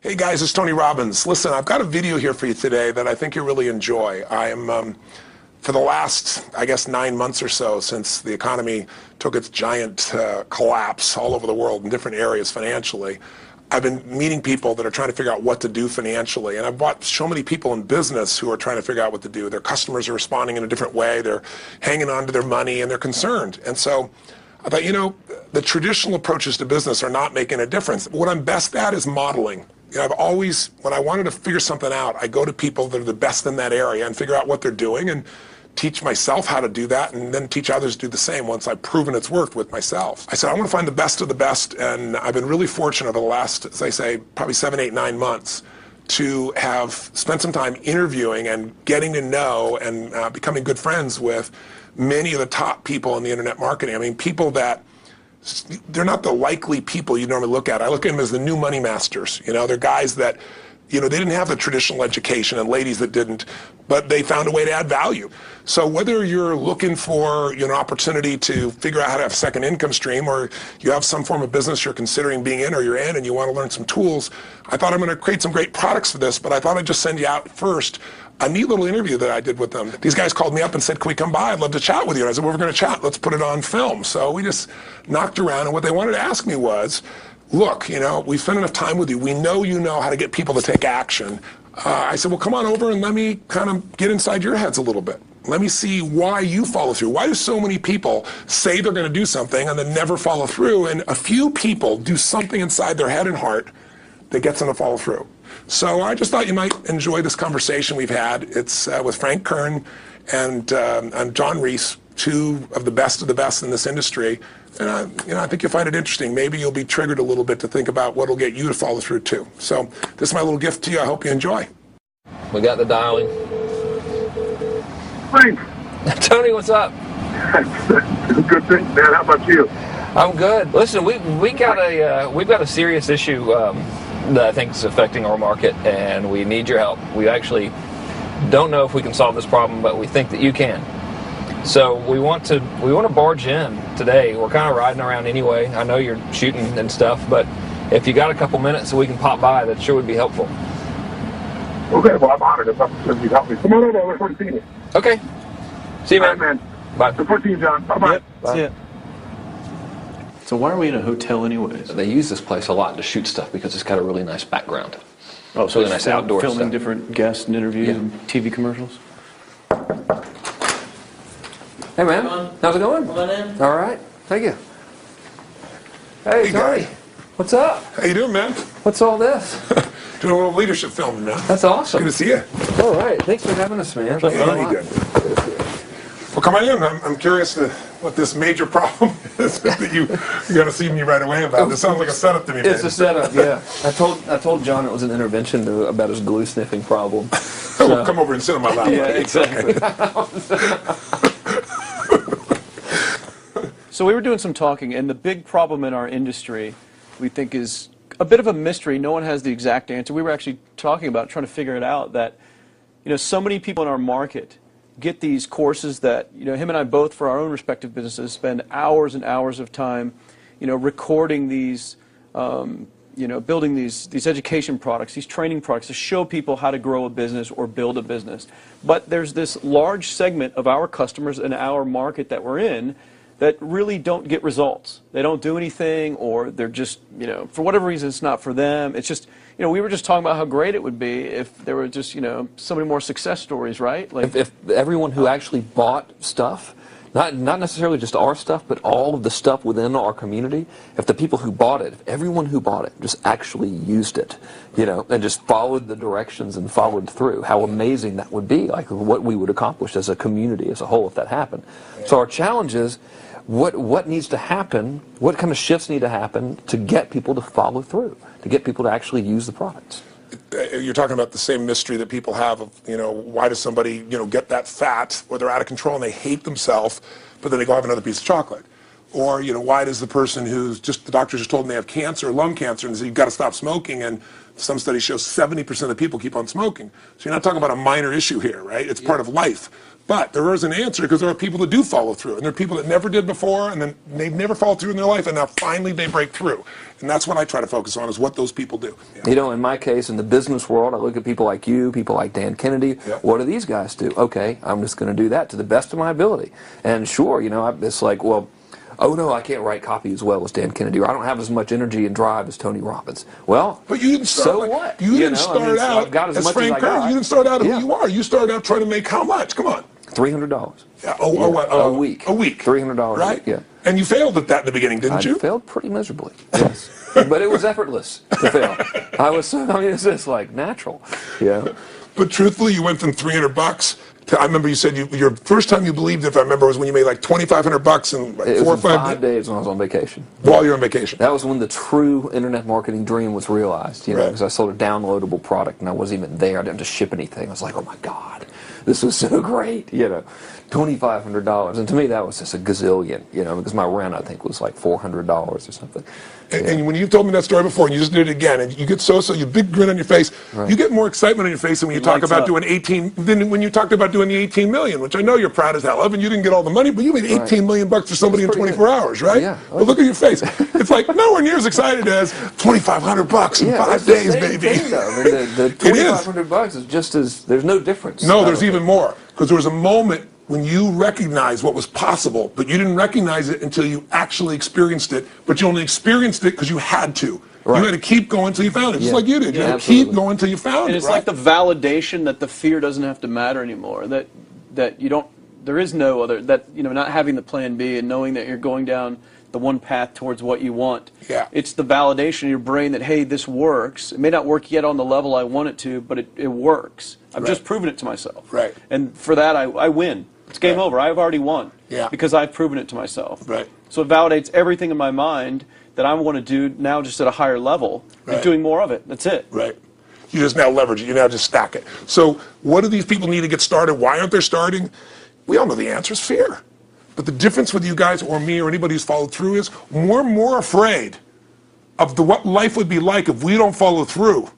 Hey guys, it's Tony Robbins. Listen, I've got a video here for you today that I think you'll really enjoy. I am, for the last, I guess, 9 months or so since the economy took its giant collapse all over the world in different areas financially, I've been meeting people that are trying to figure out what to do financially. And I've watched so many people in business who are trying to figure out what to do. Their customers are responding in a different way. They're hanging on to their money and they're concerned. And so I thought, you know, the traditional approaches to business are not making a difference. What I'm best at is modeling. You know, I've always, when I wanted to figure something out, I go to people that are the best in that area and figure out what they're doing and teach myself how to do that and then teach others to do the same once I've proven it's worked with myself. I said, I want to find the best of the best, and I've been really fortunate over the last, as I say, probably 7, 8, 9 months to have spent some time interviewing and getting to know and becoming good friends with many of the top people in the internet marketing. I mean, people that they're not the likely people you normally look at. I look at them as the new money masters. You know, they're guys that, you know, they didn't have the traditional education, and ladies that didn't, but they found a way to add value. So whether you're looking for, you know, an opportunity to figure out how to have a second income stream, or you have some form of business you're considering being in or you're in and you want to learn some tools, I thought I'm going to create some great products for this, but I thought I'd just send you out first a neat little interview that I did with them. These guys called me up and said, can we come by? I'd love to chat with you. And I said, well, we're going to chat. Let's put it on film. So we just knocked around, and what they wanted to ask me was, look, you know, we've spent enough time with you. We know you know how to get people to take action. I said, well, come on over and let me kind of get inside your heads a little bit. Let me see why you follow through. Why do so many people say they're going to do something and then never follow through? And a few people do something inside their head and heart that gets them to follow through. So I just thought you might enjoy this conversation we've had. It's with Frank Kern and John Reese, two of the best in this industry. And you know, I think you'll find it interesting. Maybe you'll be triggered a little bit to think about what will get you to follow through too. So this is my little gift to you. I hope you enjoy. We got the dialing. Frank. Tony, what's up? Good thing, man. How about you? I'm good. Listen, we've got a serious issue that I think is affecting our market, and we need your help. We actually don't know if we can solve this problem, but we think that you can. So we want to barge in today. We're kind of riding around anyway. I know you're shooting and stuff, but if you got a couple minutes so we can pop by, that sure would be helpful. Okay, well, I'm honored if you help me. Come on over. I look forward to seeing you. Okay. See you, man. All right, man. Bye. Look forward to you, John. Bye-bye. Yep, see ya. So why are we in a hotel anyways? They use this place a lot to shoot stuff because it's got a really nice background. Oh, so really nice outdoor filming stuff. different guests and interviews Yeah. and TV commercials? Hey, man. How's it going? Come on in. All right. Thank you. Hey, Hey, Tony. guy. What's up? How you doing, man? What's all this? Doing a little leadership filming, man. That's awesome. Good to see you. All right. Thanks for having us, man. Thanks a Very lot. good. Well, come on in. I'm curious to what this major problem is that you got to see me right away about. This sounds like a setup to me, man. It's a setup, yeah. I told John it was an intervention about his glue sniffing problem. Oh, come over and sit on my lap. Yeah, exactly. So we were doing some talking, and the big problem in our industry, we think, is a bit of a mystery. No one has the exact answer. We were actually talking about trying to figure it out, that, you know, so many people in our market get these courses that, you know, him and I both, for our own respective businesses, spend hours and hours of time, you know, recording these, you know, building these education products, these training products to show people how to grow a business or build a business. But there's this large segment of our customers in our market that we're in that really don't get results. They don't do anything, or they're just, you know, for whatever reason, it's not for them. It's just, you know, we were just talking about how great it would be if there were just, you know, so many more success stories, right? Like If everyone who actually bought stuff, not necessarily just our stuff, but all of the stuff within our community, if the people who bought it, if everyone who bought it just actually used it, you know, and just followed the directions and followed through, how amazing that would be, like what we would accomplish as a community as a whole if that happened. So our challenge is, what needs to happen, what kind of shifts need to happen to get people to follow through, to get people to actually use the products? You're talking about the same mystery that people have of, you know, why does somebody, you know, get that fat, or they're out of control and they hate themselves, but then they go have another piece of chocolate? Or, you know, why does the person who's just, the doctor just told them they have cancer, lung cancer, and said, you've got to stop smoking, and some studies show 70% of the people keep on smoking. So you're not talking about a minor issue here, right? It's part of life. But there is an answer because there are people that do follow through, and there are people that never did before, and then they've never followed through in their life, and now finally they break through. And that's what I try to focus on, is what those people do. You know, in my case, in the business world, I look at people like you, people like Dan Kennedy. What do these guys do? Okay, I'm just going to do that to the best of my ability. And sure, you know, it's like, well, oh no, I can't write copy as well as Dan Kennedy, or I don't have as much energy and drive as Tony Robbins. Well, but you didn't start, so what? You didn't start out as Frank Kern. You didn't start out who you are. You started out trying to make how much? Come on. $300. Yeah. A week. A week. $300. Right. Yeah. And you failed at that in the beginning, didn't you? I failed pretty miserably. Yes. But it was effortless to fail. I mean, it's just like natural. Yeah. But truthfully, you went from $300 to, I remember you said your first time you believed, if I remember, was when you made like $2,500 in like 4 or 5 days when I was on vacation. While you're on vacation. That was when the true internet marketing dream was realized, you know, because I sold a downloadable product and I wasn't even there. I didn't have to ship anything. I was like, oh my God, this was so great, you know. $2,500, and to me that was just a gazillion, you know, because my rent I think was like $400 or something. And when you told me that story before, and you just did it again, and you get you big grin on your face, you get more excitement on your face than when you talk about doing 18. Then when you talked about doing the 18 million, which I know you're proud as hell of, and you didn't get all the money, but you made 18 million bucks for somebody in 24 hours, right? Yeah. But look at your face; it's like nowhere near as excited as $2,500 in 5 days, baby. I mean, the $2,500 is just as there's no difference. No, there's even more, because there was a moment when you recognized what was possible, but you didn't recognize it until you actually experienced it, but you only experienced it because you had to. You had to keep going until you found it, just like you did. You had to keep going until you found it. And it's like the validation that the fear doesn't have to matter anymore, that you don't, there is no other, that, you know, not having the plan B and knowing that you're going down the one path towards what you want. Yeah. It's the validation in your brain that, hey, this works. It may not work yet on the level I want it to, but it works. I've just proven it to myself. Right. And for that, I win. It's game over. I've already won. Yeah. Because I've proven it to myself. Right. So it validates everything in my mind that I want to do now just at a higher level and doing more of it. That's it. Right. You just now leverage it. You now just stack it. So what do these people need to get started? Why aren't they starting? We all know the answer is fear. But the difference with you guys or me or anybody who's followed through is we're more afraid of what life would be like if we don't follow through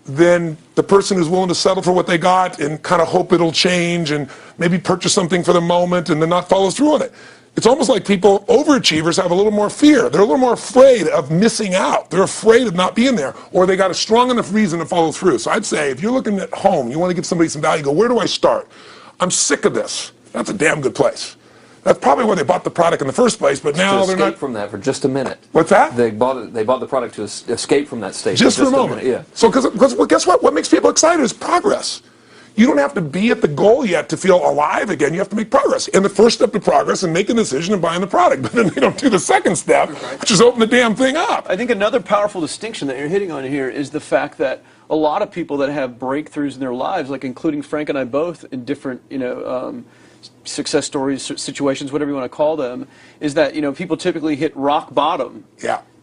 than the person who's willing to settle for what they got and kind of hope it'll change and maybe purchase something for the moment and then not follow through on it. It's almost like people, overachievers, have a little more fear. They're a little more afraid of missing out. They're afraid of not being there, or they got a strong enough reason to follow through. So I'd say if you're looking at home, you want to give somebody some value, go, where do I start? I'm sick of this. That's a damn good place. That's probably why they bought the product in the first place, but now they're not. From that for just a minute. What's that? They bought the product to escape from that state. Just for a moment. Yeah. So, because well, guess what? What makes people excited is progress. You don't have to be at the goal yet to feel alive again. You have to make progress. And the first step to progress is making a decision and buying the product. But then they don't do the second step, which is open the damn thing up. I think another powerful distinction that you're hitting on here is the fact that a lot of people that have breakthroughs in their lives, like including Frank and I both in different, success stories, situations, whatever you want to call them, is that, people typically hit rock bottom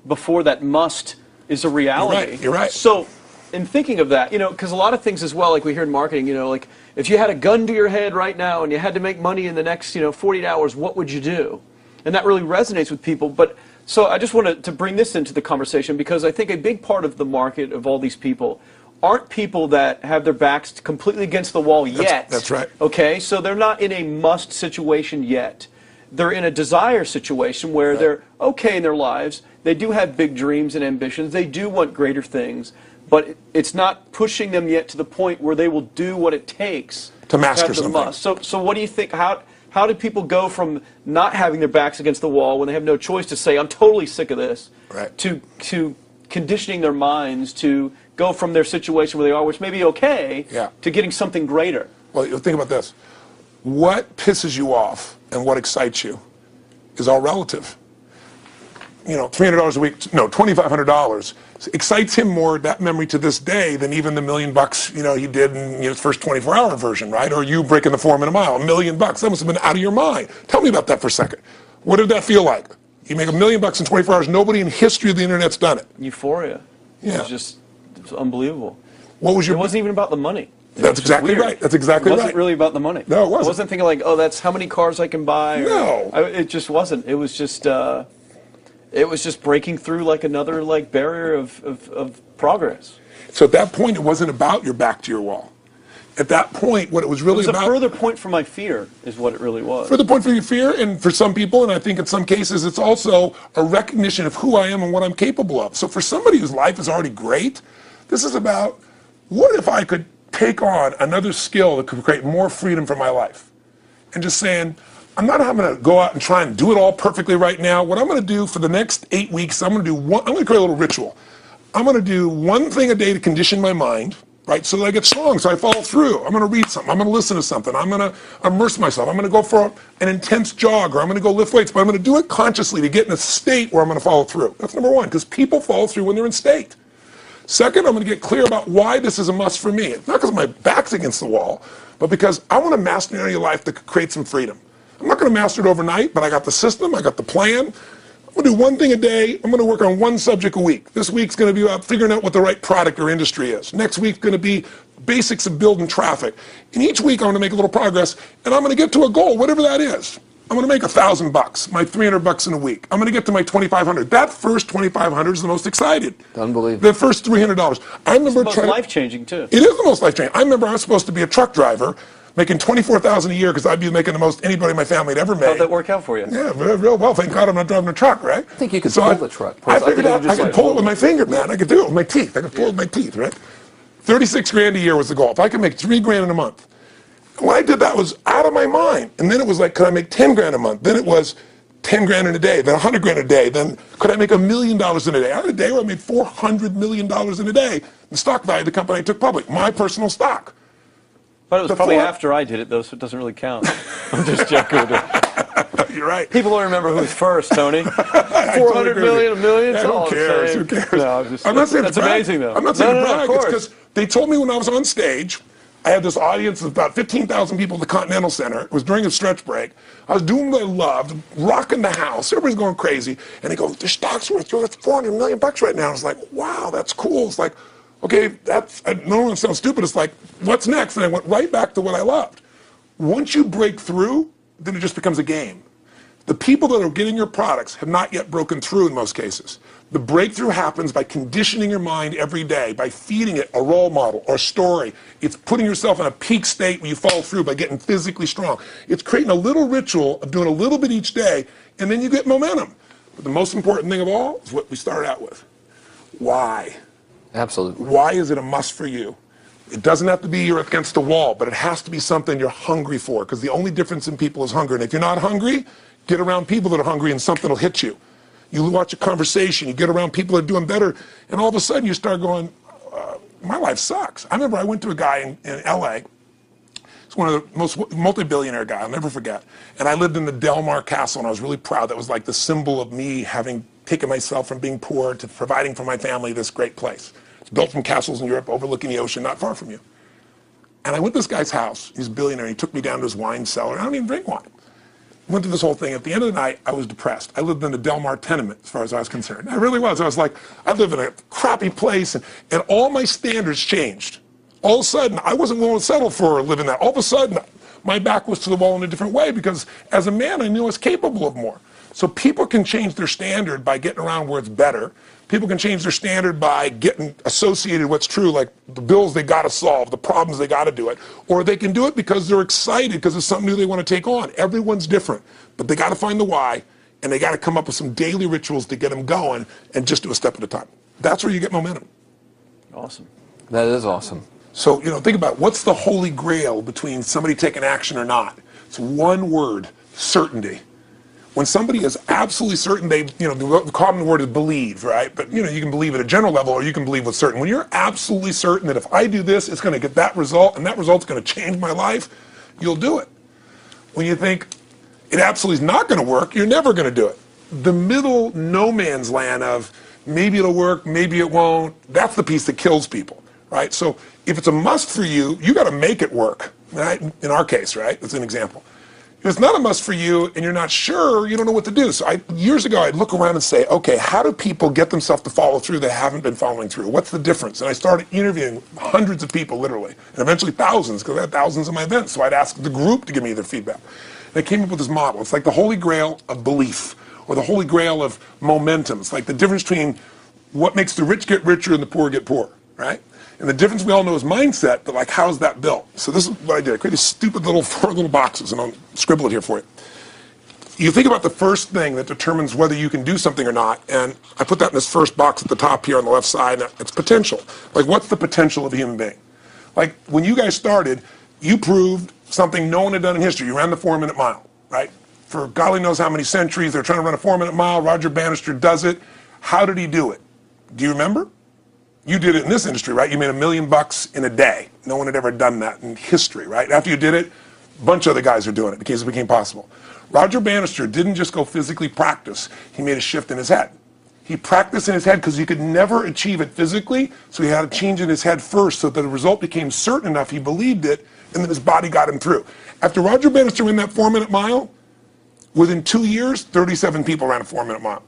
before that must is a reality. You're right. So in thinking of that, because a lot of things as well, like we hear in marketing, like if you had a gun to your head right now and you had to make money in the next, 48 hours, what would you do? And that really resonates with people. But so I just wanted to bring this into the conversation because I think a big part of the market of all these people aren't people that have their backs completely against the wall yet. That's right. Okay, so they're not in a must situation yet. They're in a desire situation where they're okay in their lives. They do have big dreams and ambitions. They do want greater things, but it's not pushing them yet to the point where they will do what it takes to master something. Must. So what do you think? How do people go from not having their backs against the wall when they have no choice to say, I'm totally sick of this, to conditioning their minds to go from their situation where they are, which may be okay, to getting something greater? Well, think about this. What pisses you off and what excites you is all relative. $300 a week, no, $2,500 excites him more, that memory to this day, than even the $1 million, he did in his first 24-hour version, right? Or you breaking the 4 minute mile, $1 million. That must have been out of your mind. Tell me about that for a second. What did that feel like? You make $1 million in 24 hours. Nobody in history of the internet's done it. Euphoria. Yeah. It's unbelievable. What was your? It wasn't even about the money. That's exactly right. That's exactly right. It wasn't really about the money. No, it wasn't. I wasn't thinking like, oh, that's how many cars I can buy. No. It just wasn't. It was just breaking through like another barrier of progress. So at that point, it wasn't about your back to your wall. At that point, what it was really about... It was a further point for my fear, is what it really was. Further point for your fear, and for some people, and I think in some cases, it's also a recognition of who I am and what I'm capable of. So for somebody whose life is already great, this is about, what if I could take on another skill that could create more freedom for my life? And just saying, I'm not having to go out and try and do it all perfectly right now. What I'm going to do for the next 8 weeks, I'm going to create a little ritual. I'm going to do one thing a day to condition my mind, right, so that I get strong, so I follow through. I'm going to read something. I'm going to listen to something. I'm going to immerse myself. I'm going to go for an intense jog, or I'm going to go lift weights, but I'm going to do it consciously to get in a state where I'm going to follow through. That's number one, because people follow through when they're in state. Second, I'm going to get clear about why this is a must for me. It's not because my back's against the wall, but because I want to master an area of life that could create some freedom. I'm not going to master it overnight, but I got the system, I got the plan. I'm going to do one thing a day. I'm going to work on one subject a week. This week's going to be about figuring out what the right product or industry is. Next week's going to be basics of building traffic. And each week I'm going to make a little progress, and I'm going to get to a goal, whatever that is. I'm going to make $1,000, my $300 in a week. I'm going to get to my $2,500. That first $2,500 is the most excited. Unbelievable. The first $300. I remember It's the most life-changing, too. It is the most life-changing. I remember I was supposed to be a truck driver, making $24,000 a year because I'd be making the most anybody in my family had ever made. How'd that work out for you? Yeah, real well. Thank God I'm not driving a truck, right? I think you could pull the truck. I figured out I could pull it with my finger, man. I could do it with my teeth. I could pull it with my teeth, right? 36 grand a year was the goal. If I could make 3 grand in a month. When I did that, was out of my mind. And then it was like, could I make 10 grand a month? Then it was 10 grand in a day, then 100 grand a day. Then could I make $1 million in a day? I had a day where I made $400 million in a day. The stock value of the company I took public, my personal stock. But it was probably after I did it, though, so it doesn't really count. I'm just joking. You're right. People don't remember who's first, Tony. 400 million, $1 million. Yeah, who cares? Who cares? No, I'm not saying that's to brag. amazing, though. I'm not saying to of brag. It's course. because they told me when I was on stage, I had this audience of about 15,000 people at the Continental Center. It was during a stretch break. I was doing what I loved, rocking the house. Everybody's going crazy. And they go, the stock's worth $400 million right now. I was like, wow, that's cool. It's like, okay, no one sounds stupid. It's like, what's next? And I went right back to what I loved. Once you break through, then it just becomes a game. The people that are getting your products have not yet broken through in most cases. The breakthrough happens by conditioning your mind every day, by feeding it a role model or a story. It's putting yourself in a peak state where you follow through by getting physically strong. It's creating a little ritual of doing a little bit each day, and then you get momentum. But the most important thing of all is what we started out with. Why? Absolutely. Why is it a must for you? It doesn't have to be you're against the wall, but it has to be something you're hungry for, because the only difference in people is hunger. And if you're not hungry, get around people that are hungry and something will hit you. You watch a conversation, you get around people that are doing better, and all of a sudden you start going, my life sucks. I remember I went to a guy in LA. He's one of the most multi-billionaire guy, I'll never forget. And I lived in the Del Mar Castle, and I was really proud. That was like the symbol of me having taken myself from being poor to providing for my family this great place. It's built from castles in Europe overlooking the ocean, not far from you. And I went to this guy's house. He's a billionaire. He took me down to his wine cellar. I don't even drink wine. Went through this whole thing. At the end of the night, I was depressed. I lived in the Del Mar tenement, as far as I was concerned. I really was. I was like, I live in a crappy place, and all my standards changed. All of a sudden, I wasn't willing to settle for living that. All of a sudden, my back was to the wall in a different way, because as a man, I knew I was capable of more. So people can change their standard by getting around where it's better. People can change their standard by getting associated what's true, like the bills they got to solve, the problems they got to do it. Or they can do it because they're excited, because it's something new they want to take on. Everyone's different, but they got to find the why, and they got to come up with some daily rituals to get them going, and just do a step at a time. That's where you get momentum. Awesome. That is awesome. So, think about what's the holy grail between somebody taking action or not. It's one word: certainty. When somebody is absolutely certain, the common word is believe, right? But, you can believe at a general level, or you can believe with certain. When you're absolutely certain that if I do this, it's going to get that result, and that result's going to change my life, you'll do it. When you think it absolutely is not going to work, you're never going to do it. The middle no man's land of maybe it'll work, maybe it won't, that's the piece that kills people, right? So if it's a must for you, you got to make it work, right? In our case, right? That's an example. If it's not a must for you and you're not sure, you don't know what to do. So years ago, I'd look around and say, okay, how do people get themselves to follow through that haven't been following through? What's the difference? And I started interviewing hundreds of people, literally, and eventually thousands, because I had thousands of my events. So I'd ask the group to give me their feedback. And I came up with this model. It's like the holy grail of belief, or the holy grail of momentum. It's like the difference between what makes the rich get richer and the poor get poor. right? And the difference we all know is mindset, but like, how's that built? So this is what I did. I created stupid little 4 little boxes, and I'll scribble it here for you. You think about the first thing that determines whether you can do something or not, and I put that in this first box at the top here on the left side, and it's potential. Like, what's the potential of a human being? Like, when you guys started, you proved something no one had done in history. You ran the 4-minute mile, right? For golly knows how many centuries, they're trying to run a 4-minute mile. Roger Bannister does it. How did he do it? Do you remember? You did it in this industry, right? You made $1 million in a day. No one had ever done that in history, right? After you did it, a bunch of other guys are doing it in case it became possible. Roger Bannister didn't just go physically practice. He made a shift in his head. He practiced in his head because he could never achieve it physically, so he had to change in his head first so that the result became certain enough he believed it, and then his body got him through. After Roger Bannister ran that 4-minute mile, within 2 years, 37 people ran a 4-minute mile.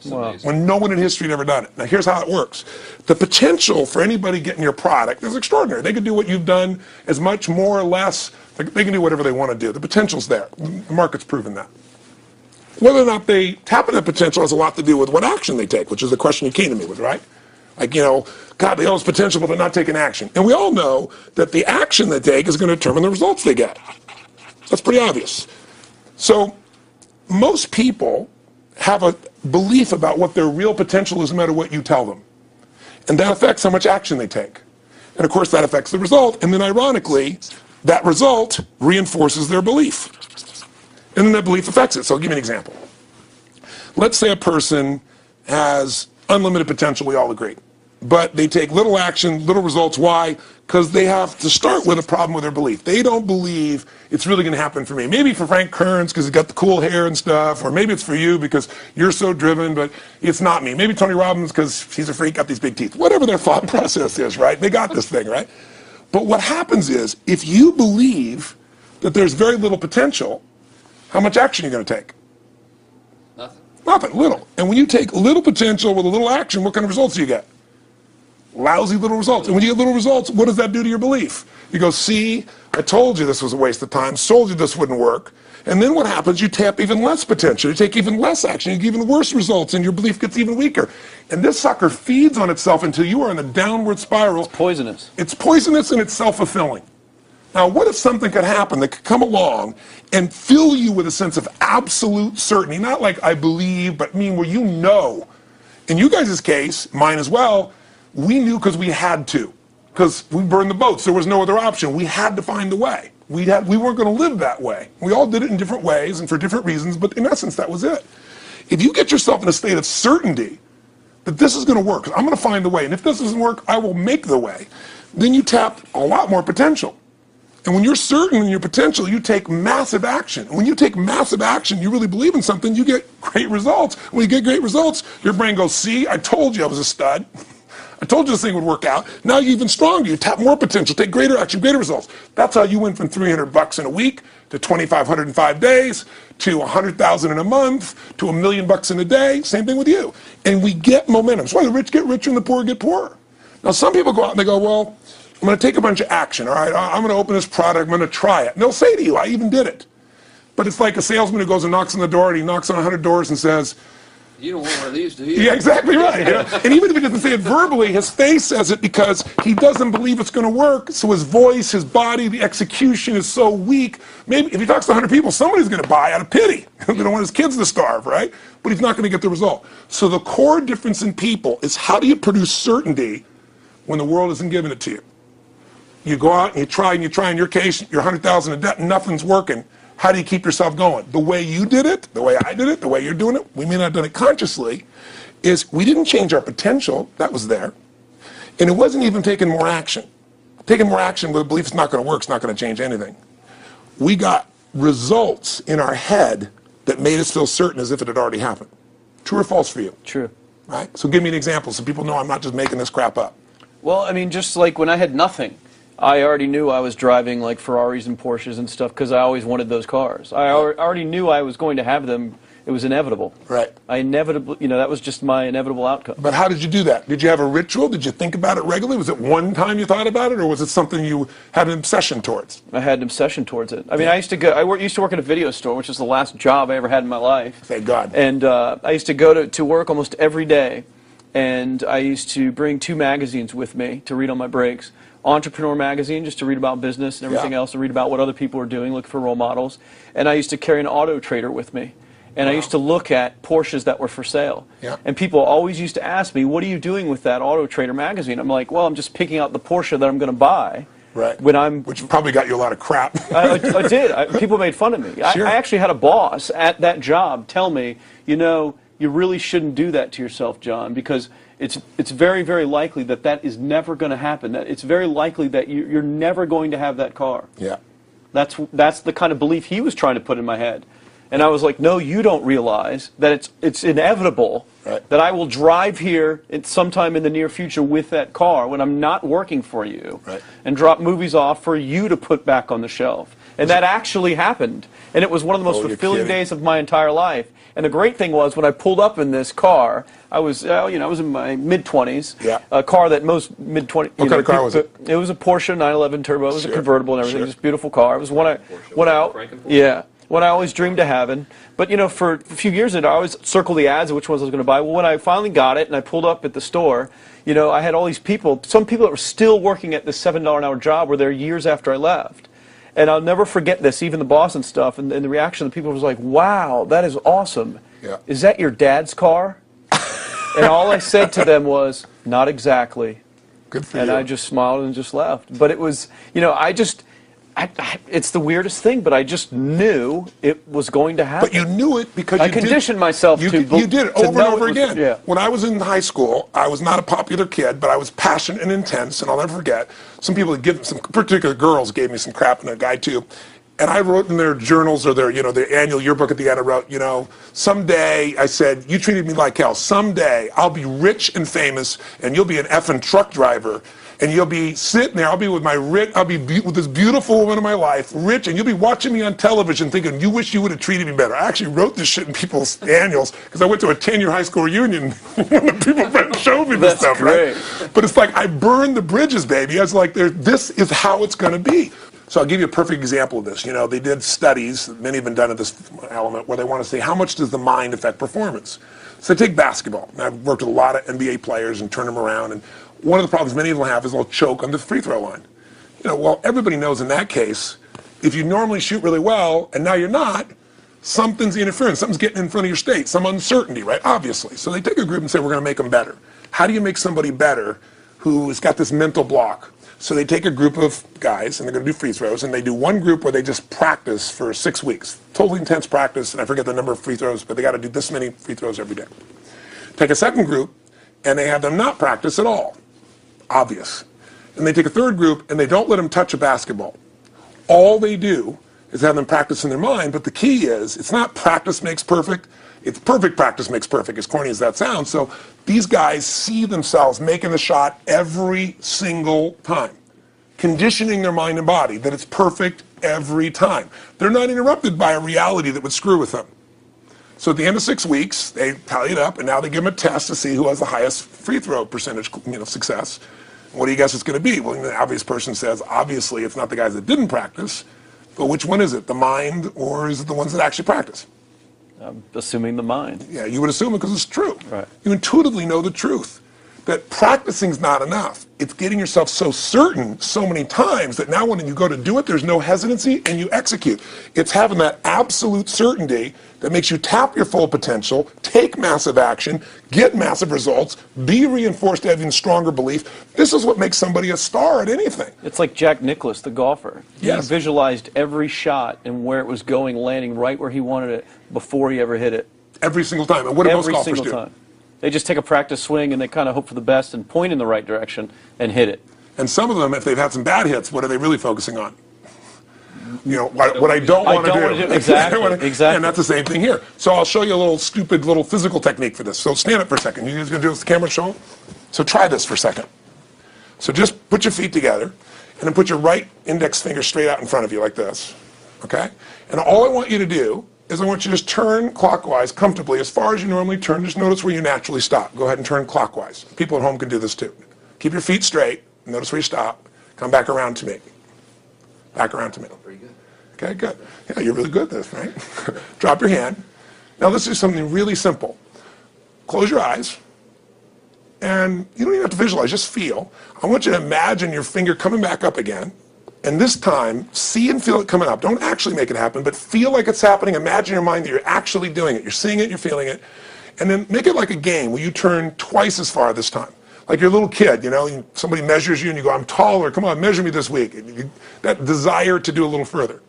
Wow. When no one in history had ever done it. Now here's how it works. The potential for anybody getting your product is extraordinary. They can do what you've done as much, more or less. They can do whatever they want to do. The potential's there. The market's proven that. Whether or not they tap into that potential has a lot to do with what action they take, which is the question you came to me with, right? Like, you know, God, they all this potential, but they're not taking action. And we all know that the action they take is going to determine the results they get. That's pretty obvious. So most people have a belief about what their real potential is no matter what you tell them. And that affects how much action they take. And of course that affects the result. And then ironically, that result reinforces their belief. And then that belief affects it. So I'll give you an example. Let's say a person has unlimited potential, we all agree. But they take little action, little results. Why? Because they have to start with a problem with their belief. They don't believe it's really going to happen for me. Maybe for Frank Kern's because he's got the cool hair and stuff, or maybe it's for you because you're so driven, but it's not me. Maybe Tony Robbins because he's a freak, got these big teeth. Whatever their thought process is, right? They got this thing, right? But what happens is, if you believe that there's very little potential, how much action are you going to take? Nothing. Nothing, little. And when you take little potential with a little action, what kind of results do you get? Lousy little results. And when you get little results, what does that do to your belief? You go, see, I told you this was a waste of time, told you this wouldn't work. And then what happens? You tap even less potential. You take even less action. You get even worse results, and your belief gets even weaker. And this sucker feeds on itself until you are in a downward spiral. It's poisonous. It's poisonous and it's self-fulfilling. Now, what if something could happen that could come along and fill you with a sense of absolute certainty? Not like I believe, but mean where you know. In you guys' case, mine as well, we knew because we had to. Because we burned the boats. There was no other option. We had to find a way. We weren't going to live that way. We all did it in different ways and for different reasons, but in essence, that was it. If you get yourself in a state of certainty that this is going to work, I'm going to find a way, and if this doesn't work, I will make the way, then you tap a lot more potential. And when you're certain in your potential, you take massive action. When you take massive action, you really believe in something, you get great results. When you get great results, your brain goes, see, I told you I was a stud. I told you this thing would work out. Now you're even stronger. You tap more potential, take greater action, greater results. That's how you went from $300 in a week to $2,500 in 5 days to $100,000 in a month to $1 million in a day. Same thing with you. And we get momentum. That's why the rich get richer and the poor get poorer. Now some people go out and they go, well, I'm going to take a bunch of action. All right, I'm going to open this product. I'm going to try it. And they'll say to you, I even did it. But it's like a salesman who goes and knocks on the door, and he knocks on 100 doors and says, You don't want one of these, do you? yeah, exactly right. Yeah. And even if he doesn't say it verbally, his face says it because he doesn't believe it's going to work. So his voice, his body, the execution is so weak. Maybe if he talks to 100 people, somebody's going to buy out of pity. They don't want his kids to starve, right? But he's not going to get the result. So the core difference in people is how do you produce certainty when the world isn't giving it to you? You go out and you try, in your case, you're 100,000 in debt and nothing's working. How do you keep yourself going? The way you did it, the way I did it, the way you're doing it, we may not have done it consciously, is we didn't change our potential. That was there. And it wasn't even taking more action. Taking more action with a belief it's not going to work, it's not going to change anything. We got results in our head that made us feel certain as if it had already happened. True or false for you? True. Right? So give me an example so people know I'm not just making this crap up. Well, I mean, just like when I had nothing, I already knew I was driving like Ferraris and Porsches and stuff because I always wanted those cars. I already knew I was going to have them. It was inevitable. Right. I inevitably, that was just my inevitable outcome. But how did you do that? Did you have a ritual? Did you think about it regularly? Was it one time you thought about it, or was it something you had an obsession towards? I had an obsession towards it. I mean, I used to work at a video store, which is the last job I ever had in my life. Thank God. And I used to go to work almost every day. and I used to bring 2 magazines with me to read on my breaks. Entrepreneur magazine, just to read about business and everything else, and read about what other people are doing, look for role models. And I used to carry an Auto Trader with me. And I used to look at Porsches that were for sale. And people always used to ask me, what are you doing with that Auto Trader magazine? I'm like, well, I'm just picking out the Porsche that I'm going to buy. Which probably got you a lot of crap. I did. People made fun of me. I actually had a boss at that job tell me, you know, you really shouldn't do that to yourself, John, because it's very, very likely that that is never going to happen. It's very likely that you're never going to have that car. That's the kind of belief he was trying to put in my head. And I was like, no, you don't realize that it's inevitable that I will drive here sometime in the near future with that car when I'm not working for you and drop movies off for you to put back on the shelf. And that actually happened. And it was one of the most fulfilling days of my entire life. And the great thing was when I pulled up in this car, I was, I was in my mid-20s, a car that most mid-20s... What kind of car was it? It was a Porsche 911 Turbo. It was a convertible and everything. Just a beautiful car. It was one I always dreamed of having. But, you know, for a few years I always circled the ads of which ones I was going to buy. Well, when I finally got it and I pulled up at the store, you know, I had all these people, some people that were still working at this $7 an hour job were there years after I left. And I'll never forget this, even the boss and stuff, and the reaction of the people was like, wow, that is awesome. Is that your dad's car? And all I said to them was, not exactly. Good for you. And I just smiled and just left. But it was, you know, it's the weirdest thing, but I just knew it was going to happen. But you knew it because I conditioned myself you to did it over and over again. Yeah. When I was in high school, I was not a popular kid, but I was passionate and intense, and I'll never forget, some particular girls gave me some crap in a guide too. And I wrote in their journals or their annual yearbook at the end, I wrote, you know, someday, I said, you treated me like hell. Someday I'll be rich and famous, and you'll be an effing truck driver. And you'll be sitting there, I'll be with with this beautiful woman of my life, rich, and you'll be watching me on television thinking, you wish you would have treated me better. I actually wrote this shit in people's annuals because I went to a 10-year high school reunion when the people friends showed me this stuff, right? But it's like, I burned the bridges, baby. I was like, this is how it's going to be. So I'll give you a perfect example of this. You know, they did studies, many have been done at this element, where they want to say, how much does the mind affect performance? So take basketball. And I've worked with a lot of NBA players and turned them around, and one of the problems many of them have is they'll choke on the free throw line. You know, well, everybody knows in that case, if you normally shoot really well and now you're not, something's interfering, something's getting in front of your state, some uncertainty, right? Obviously. So they take a group and say, we're going to make them better. How do you make somebody better who has got this mental block? So they take a group of guys, and they're going to do free throws, and they do one group where they just practice for 6 weeks. Totally intense practice, and I forget the number of free throws, but they got to do this many free throws every day. Take a second group, and they have them not practice at all. Obvious. And they take a third group, and they don't let them touch a basketball. All they do is have them practice in their mind, but the key is, it's not practice makes perfect, it's perfect practice makes perfect, as corny as that sounds. So these guys see themselves making the shot every single time, conditioning their mind and body that it's perfect every time. They're not interrupted by a reality that would screw with them. So at the end of 6 weeks, they tally it up, and now they give them a test to see who has the highest free throw percentage, success. What do you guess it's going to be? Well, the obvious person says, obviously, it's not the guys that didn't practice, but which one is it, the mind, or is it the ones that actually practice? I'm assuming the mind. Yeah, you would assume it because it's true. Right. You intuitively know the truth. That practicing's not enough. It's getting yourself so certain so many times that now when you go to do it, there's no hesitancy and you execute. It's having that absolute certainty that makes you tap your full potential, take massive action, get massive results, be reinforced to having stronger belief. This is what makes somebody a star at anything. It's like Jack Nicklaus, the golfer. He visualized every shot and where it was going, landing right where he wanted it before he ever hit it. Every single time. And what do most golfers do? Every single time. They just take a practice swing and they kind of hope for the best and point in the right direction and hit it. And some of them, if they've had some bad hits, what are they really focusing on? You know, what I don't want to do. Exactly. Exactly. And that's the same thing here. So I'll show you a little stupid little physical technique for this. So stand up for a second. You guys going to do this with the camera show? So try this for a second. So just put your feet together and then put your right index finger straight out in front of you like this. Okay? And all I want you to do is I want you to just turn clockwise comfortably as far as you normally turn. Just notice where you naturally stop. Go ahead and turn clockwise. People at home can do this too. Keep your feet straight. Notice where you stop. Come back around to me. Back around to me. Pretty good. Okay, good. Yeah, you're really good at this, right? Drop your hand. Now let's do something really simple. Close your eyes. And you don't even have to visualize, just feel. I want you to imagine your finger coming back up again. And this time, see and feel it coming up. Don't actually make it happen, but feel like it's happening. Imagine in your mind that you're actually doing it. You're seeing it, you're feeling it. And then make it like a game where you turn twice as far this time. Like you're a little kid, you know, somebody measures you and you go, I'm taller, come on, measure me this week. That desire to do a little further.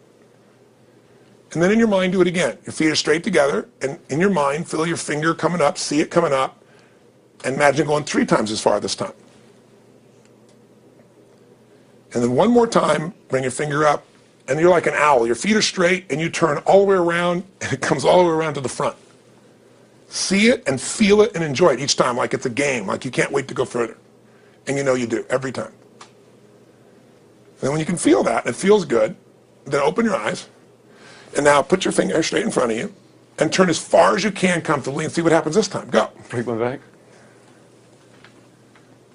And then in your mind, do it again. Your feet are straight together, and in your mind, feel your finger coming up, see it coming up, and imagine going 3 times as far this time. And then one more time, bring your finger up, and you're like an owl. Your feet are straight, and you turn all the way around, and it comes all the way around to the front. See it and feel it and enjoy it each time like it's a game, like you can't wait to go further. And you know you do, every time. And then when you can feel that, and it feels good, then open your eyes, and now put your finger straight in front of you, and turn as far as you can comfortably and see what happens this time. Go. Break my back.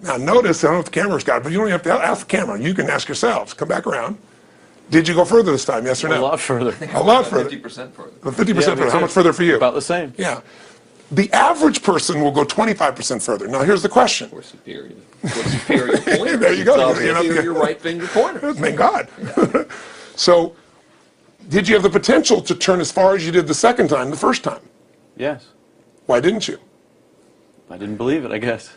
Now notice, I don't know if the camera's got it, but you don't even have to ask the camera. You can ask yourselves. Come back around. Did you go further this time, yes or no? A lot further. A lot further. 50% further. 50% further. How much further for you? About the same. Yeah. The average person will go 25% further. Now here's the question. We're superior. We're superior pointers. There you go. It's your right finger pointer. Thank God. Yeah. So, did you have the potential to turn as far as you did the second time, the first time? Yes. Why didn't you? I didn't believe it, I guess.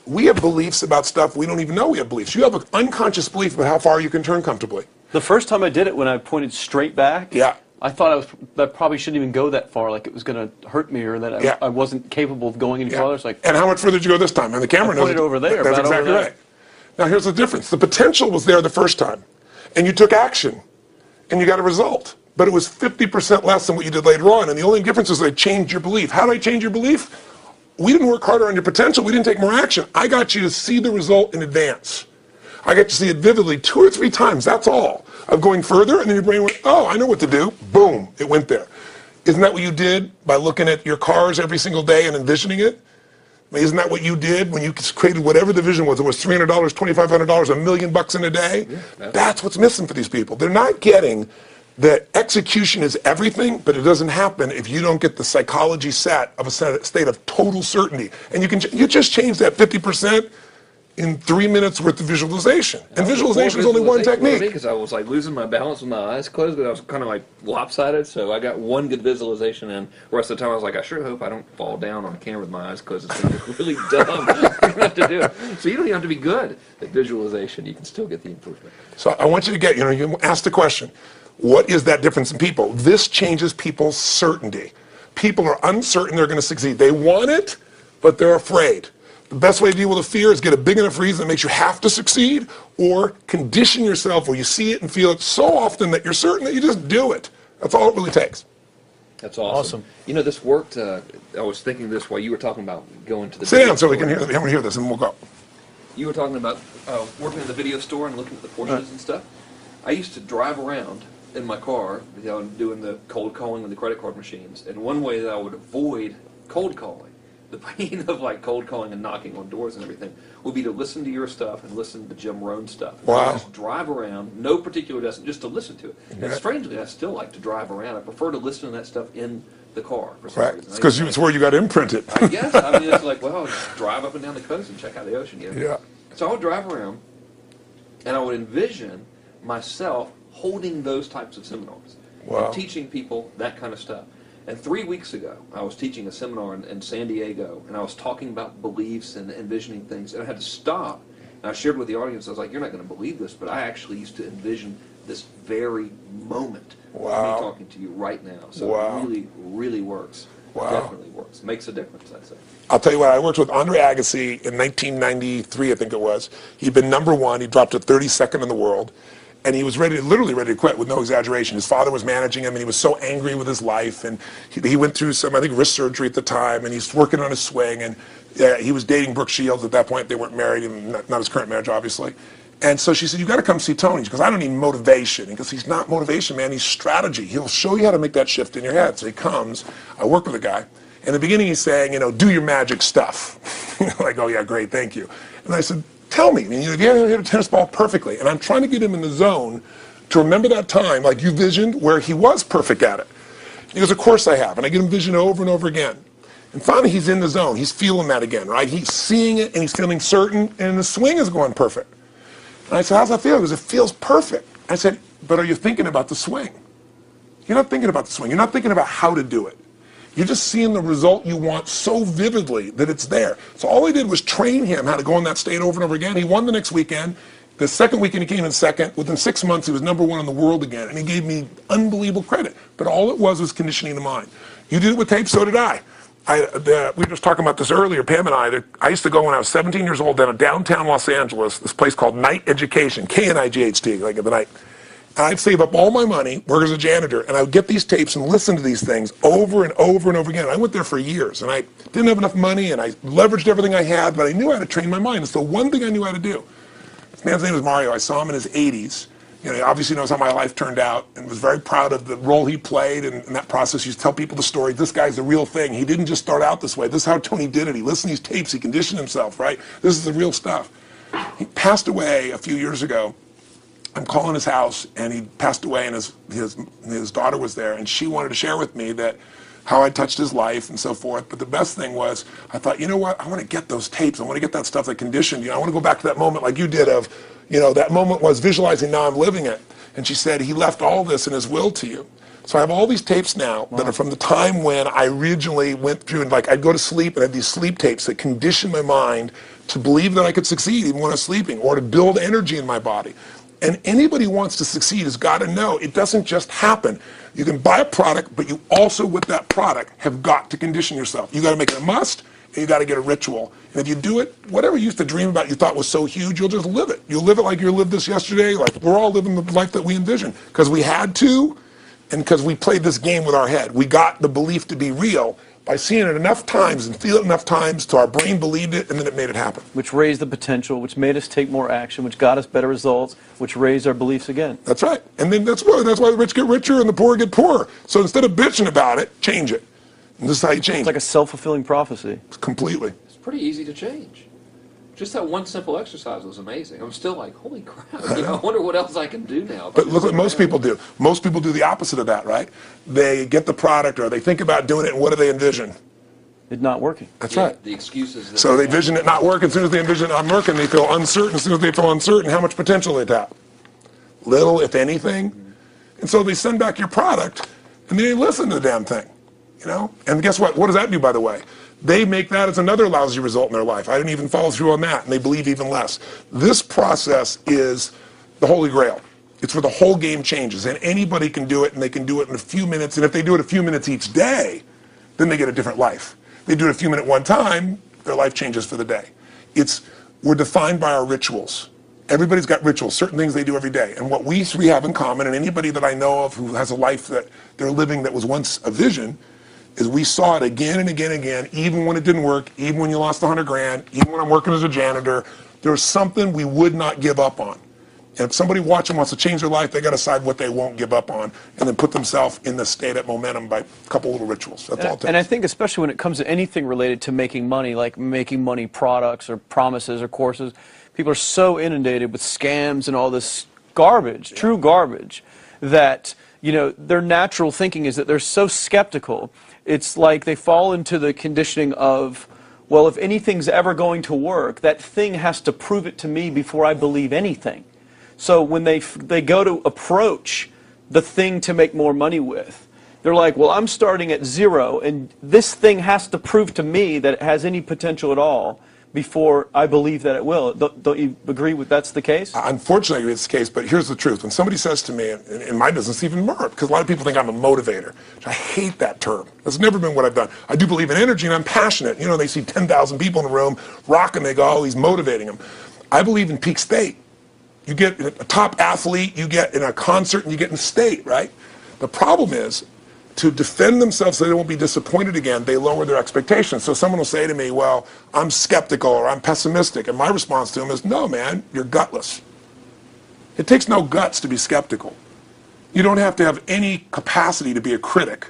We have beliefs about stuff we don't even know we have beliefs. You have an unconscious belief about how far you can turn comfortably. The first time I did it, when I pointed straight back, Yeah. I thought I probably shouldn't even go that far, like it was going to hurt me or that I wasn't capable of going any farther. It's like, and how much further did you go this time? And the camera knows pointed over there. That's about exactly over there. right. Now here's the difference. The potential was there the first time, and you took action, and you got a result. But it was 50% less than what you did later on, and the only difference is they changed your belief. How did I change your belief? We didn't work harder on your potential. We didn't take more action. I got you to see the result in advance. I got to see it vividly 2 or 3 times, that's all. Of going further, and then your brain went, oh, I know what to do. Boom, it went there. Isn't that what you did by looking at your cars every single day and envisioning it? I mean, isn't that what you did when you created whatever the vision was? It was $300, $2,500, $1 million in a day? Yeah, that's what's missing for these people. They're not getting that execution is everything, but it doesn't happen if you don't get the psychology set of a state of total certainty. And you just change that 50% in 3 minutes worth of visualization. And visualization is only one technique. Because I was like losing my balance with my eyes closed, but I was kind of like lopsided, so I got one good visualization in. The rest of the time I was like, I sure hope I don't fall down on camera with my eyes closed. It's going to look really dumb. I don't have to do it. So you don't even have to be good at visualization. You can still get the improvement. So I want you to get, you ask the question, what is that difference in people? This changes people's certainty. People are uncertain they're going to succeed. They want it, but they're afraid. The best way to deal with a fear is get a big enough reason that makes you have to succeed, or condition yourself where you see it and feel it so often that you're certain that you just do it. That's all it really takes. That's awesome. You know, this worked. I was thinking this while you were talking about going to the Sit down so we can hear this, and we'll go. You were talking about working in the video store and looking at the Porsches and stuff. I used to drive around in my car, doing the cold calling with the credit card machines. And one way that I would avoid cold calling, the pain of like cold calling and knocking on doors and everything, would be to listen to your stuff and listen to Jim Rohn's stuff. Wow. So just drive around, no particular destination, just to listen to it. And strangely, I still like to drive around. I prefer to listen to that stuff in the car for some reason. It's because it's where you got imprinted. I guess. I mean, it's like, well, I'll just drive up and down the coast and check out the ocean. Yeah. So I would drive around, and I would envision myself holding those types of seminars. Wow. And teaching people that kind of stuff. And 3 weeks ago, I was teaching a seminar in San Diego, and I was talking about beliefs and envisioning things, and I had to stop. And I shared with the audience, I was like, you're not going to believe this, but I actually used to envision this very moment of me talking to you right now. So it really, really works. Definitely works. Makes a difference, I'd say. I'll tell you what, I worked with Andre Agassi in 1993, I think it was. He'd been #1. He dropped to 32nd in the world. And he was literally ready to quit with no exaggeration. His father was managing him, and he was so angry with his life. And he went through some, I think, wrist surgery at the time, and he's working on his swing. And he was dating Brooke Shields at that point. They weren't married, and not his current marriage, obviously. And so she said, you got to come see Tony. She goes, I don't need motivation. He goes, he's not motivation, man. He's strategy. He'll show you how to make that shift in your head. So he comes. I work with a guy. In the beginning, he's saying, do your magic stuff. Like, oh, yeah, great, thank you. And I said, tell me, if you ever hit a tennis ball perfectly, and I'm trying to get him in the zone to remember that time, like you visioned, where he was perfect at it. He goes, of course I have, and I get him vision over and over again. And finally, he's in the zone. He's feeling that again, right? He's seeing it, and he's feeling certain, and the swing is going perfect. And I said, how's that feel? He goes, it feels perfect. I said, but are you thinking about the swing? You're not thinking about the swing. You're not thinking about how to do it. You're just seeing the result you want so vividly that it's there. So all I did was train him how to go in that state over and over again. He won the next weekend. The second weekend he came in second. Within 6 months he was #1 in the world again, and he gave me unbelievable credit. But all it was conditioning the mind. You did it with tape, so did I. We were just talking about this earlier, Pam and I used to go when I was 17 years old down to downtown Los Angeles, this place called Night Education, K-N-I-G-H-T, like at the night. And I'd save up all my money, work as a janitor, and I would get these tapes and listen to these things over and over and over again. I went there for years, and I didn't have enough money, and I leveraged everything I had, but I knew how to train my mind. It's the one thing I knew how to do. This man's name was Mario. I saw him in his 80s. You know, he obviously knows how my life turned out and was very proud of the role he played in that process. He used to tell people the story. This guy's the real thing. He didn't just start out this way. This is how Tony did it. He listened to these tapes. He conditioned himself, right? This is the real stuff. He passed away a few years ago. I'm calling his house, and he passed away, and his daughter was there, and she wanted to share with me that how I touched his life and so forth. But the best thing was, I thought, you know what? I want to get those tapes. I want to get that stuff that conditioned you. I want to go back to that moment like you did of, you know, that moment was visualizing, now I'm living it. And she said, he left all this in his will to you. So I have all these tapes now that are from the time when I originally went through, and like I'd go to sleep and I had these sleep tapes that conditioned my mind to believe that I could succeed even when I was sleeping, or to build energy in my body. And anybody who wants to succeed has got to know it doesn't just happen. You can buy a product, but you also, with that product, have got to condition yourself. You got to make it a must, and you got to get a ritual. And if you do it, whatever you used to dream about you thought was so huge, you'll just live it. You'll live it like you lived this yesterday, like we're all living the life that we envision. Because we had to, and because we played this game with our head. We got the belief to be real by seeing it enough times and feel it enough times till our brain believed it, and then it made it happen. Which raised the potential, which made us take more action, which got us better results, which raised our beliefs again. That's right. And then that's why the rich get richer and the poor get poorer. So instead of bitching about it, change it. And this is how you change it. It's like a self-fulfilling prophecy. Completely. It's pretty easy to change. Just that one simple exercise was amazing. I'm still like, holy crap, you know, I wonder what else I can do now. But look what most people do. Most people do the opposite of that, right? They get the product, or they think about doing it, and what do they envision? It's not working. That's Yeah, right. the excuses. So they envision it not working. As soon as they envision it not working, they feel uncertain. As soon as they feel uncertain, how much potential they tap? Little, if anything. And so they send back your product, and they listen to the damn thing, you know? And guess what? What does that do, by the way? They make that as another lousy result in their life. I didn't even follow through on that, and they believe even less. This process is the holy grail. It's where the whole game changes, and anybody can do it, and they can do it in a few minutes. And if they do it a few minutes each day, then they get a different life. They do it a few minutes one time, their life changes for the day. We're defined by our rituals. Everybody's got rituals, certain things they do every day. And what we three have in common, and anybody that I know of who has a life that they're living that was once a vision, is we saw it again and again and again, even when it didn't work, even when you lost 100 grand, even when I'm working as a janitor. There's something we would not give up on. And if somebody watching wants to change their life, they got to decide what they won't give up on, and then put themselves in the state of momentum by a couple little rituals. That's all it takes. And I think especially when it comes to anything related to making money, like making money products or promises or courses, people are so inundated with scams and all this garbage, true garbage, that, you know, their natural thinking is that they're so skeptical. It's like they fall into the conditioning of, well, if anything's ever going to work, that thing has to prove it to me before I believe anything. So when they go to approach the thing to make more money with, they're like, well, I'm starting at zero, and this thing has to prove to me that it has any potential at all before I believe that it will. Don't you agree with that's the case? Unfortunately, it's the case, but here's the truth. When somebody says to me, in my business, even more, because a lot of people think I'm a motivator. I hate that term. That's never been what I've done. I do believe in energy, and I'm passionate. You know, they see 10,000 people in a room rocking, they go, oh, he's motivating them. I believe in peak state. You get a top athlete, you get in a concert, and you get in state, right? The problem is, to defend themselves so they won't be disappointed again, they lower their expectations. So someone will say to me, well, I'm skeptical or I'm pessimistic. And my response to them is, no, man, you're gutless. It takes no guts to be skeptical. You don't have to have any capacity to be a critic.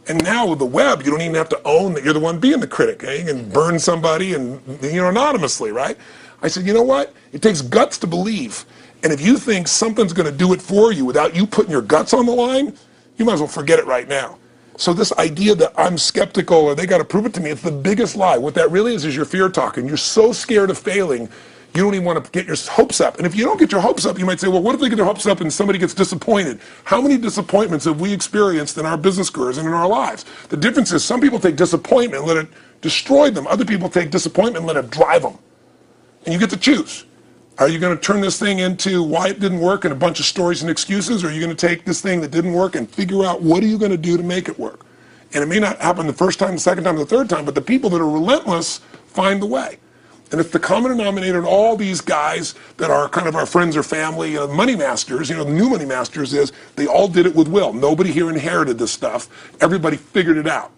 And now with the web, you don't even have to own that you're the one being the critic. Eh? You can burn somebody and, you know, anonymously, right? I said, you know what? It takes guts to believe. And if you think something's going to do it for you without you putting your guts on the line, you might as well forget it right now. So this idea that I'm skeptical or they got to prove it to me, it's the biggest lie. What that really is your fear talking. You're so scared of failing, you don't even want to get your hopes up. And if you don't get your hopes up, you might say, well, what if they get their hopes up and somebody gets disappointed? How many disappointments have we experienced in our business careers and in our lives? The difference is some people take disappointment and let it destroy them. Other people take disappointment and let it drive them. And you get to choose. Are you going to turn this thing into why it didn't work and a bunch of stories and excuses, or are you going to take this thing that didn't work and figure out what are you going to do to make it work? And it may not happen the first time, the second time, the third time, but the people that are relentless find the way. And it's the common denominator in all these guys that are kind of our friends or family, money masters, the new money masters is they all did it with will. Nobody here inherited this stuff. Everybody figured it out.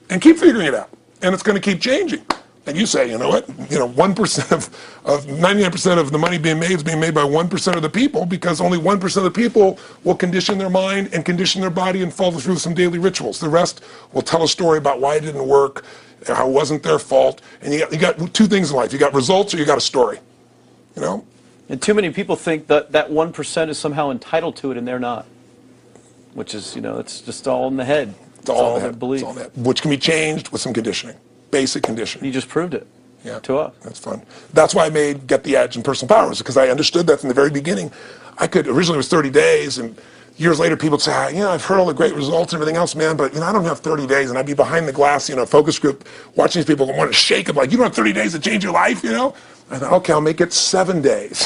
And keep figuring it out. And it's going to keep changing. And you say, you know what, 1% of 99% of the money being made is being made by 1% of the people, because only 1% of the people will condition their mind and condition their body and follow through some daily rituals. The rest will tell a story about why it didn't work, how it wasn't their fault. And you got two things in life. You got results or you got a story, And too many people think that that 1% is somehow entitled to it, and they're not. Which is, it's just all in the head. It's all in the their head. belief. It's all in the head. Which can be changed with some conditioning. Basic conditioning. You just proved it to us. That's fun. That's why I made Get the Edge and Personal Powers, because I understood that from the very beginning. Originally it was 30 days, and years later people would say, I've heard all the great results and everything else, man, but I don't have 30 days, and I'd be behind the glass, focus group, watching these people want to shake them, like, you don't have 30 days to change your life, I thought, okay, I'll make it 7 days,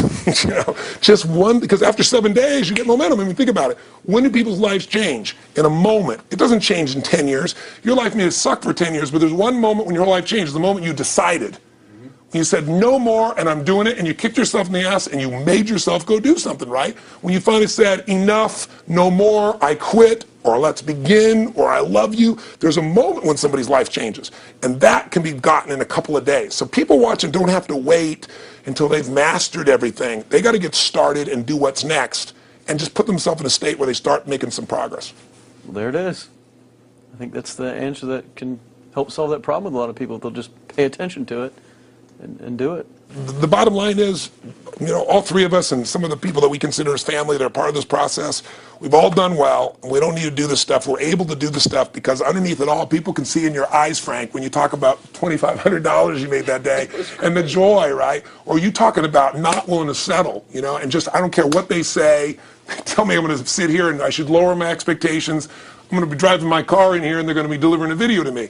just one, because after 7 days, you get momentum. I mean, think about it. When do people's lives change? In a moment. It doesn't change in 10 years. Your life may have sucked for 10 years, but there's one moment when your whole life changes, the moment you decided. You said, no more, and I'm doing it, and you kicked yourself in the ass, and you made yourself go do something, right? When you finally said, enough, no more, I quit, or let's begin, or I love you, there's a moment when somebody's life changes. And that can be gotten in a couple of days. So people watching don't have to wait until they've mastered everything. They got to get started and do what's next, and just put themselves in a state where they start making some progress. Well, there it is. I think that's the answer that can help solve that problem with a lot of people. They'll just pay attention to it and do it. The bottom line is, all three of us and some of the people that we consider as family that are part of this process, we've all done well, and we don't need to do this stuff. We're able to do the stuff because underneath it all, people can see in your eyes, Frank, when you talk about $2,500 you made that day and the joy, right? Or you talking about not willing to settle, and just, I don't care what they say, tell me I'm going to sit here and I should lower my expectations. I'm going to be driving my car in here and they're going to be delivering a video to me.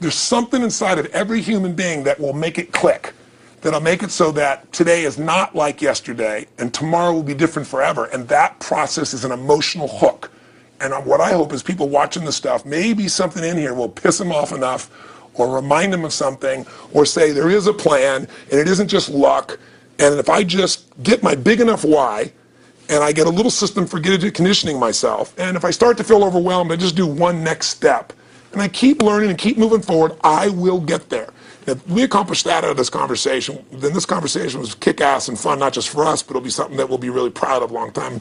There's something inside of every human being that will make it click, that'll make it so that today is not like yesterday and tomorrow will be different forever. And that process is an emotional hook. And what I hope is people watching this stuff, maybe something in here will piss them off enough or remind them of something or say there is a plan and it isn't just luck. And if I just get my big enough why and I get a little system for conditioning myself, and if I start to feel overwhelmed, I just do one next step. And I keep learning and keep moving forward, I will get there. If we accomplish that out of this conversation, then this conversation was kick-ass and fun, not just for us, but it'll be something that we'll be really proud of a long time.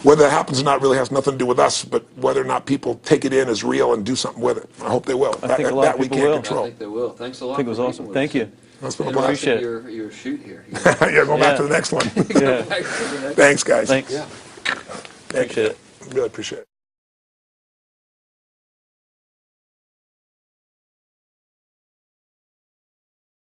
Whether that happens or not really has nothing to do with us, but whether or not people take it in as real and do something with it. I hope they will. I think a lot of people will. I think they will. Thanks a lot. I think it was awesome. Thank you. That's been a And blast. appreciate it. your shoot here. Yeah, go back to the next one. Yeah. Thanks, guys. Thanks. Yeah. Thank you. Appreciate it. Really appreciate it.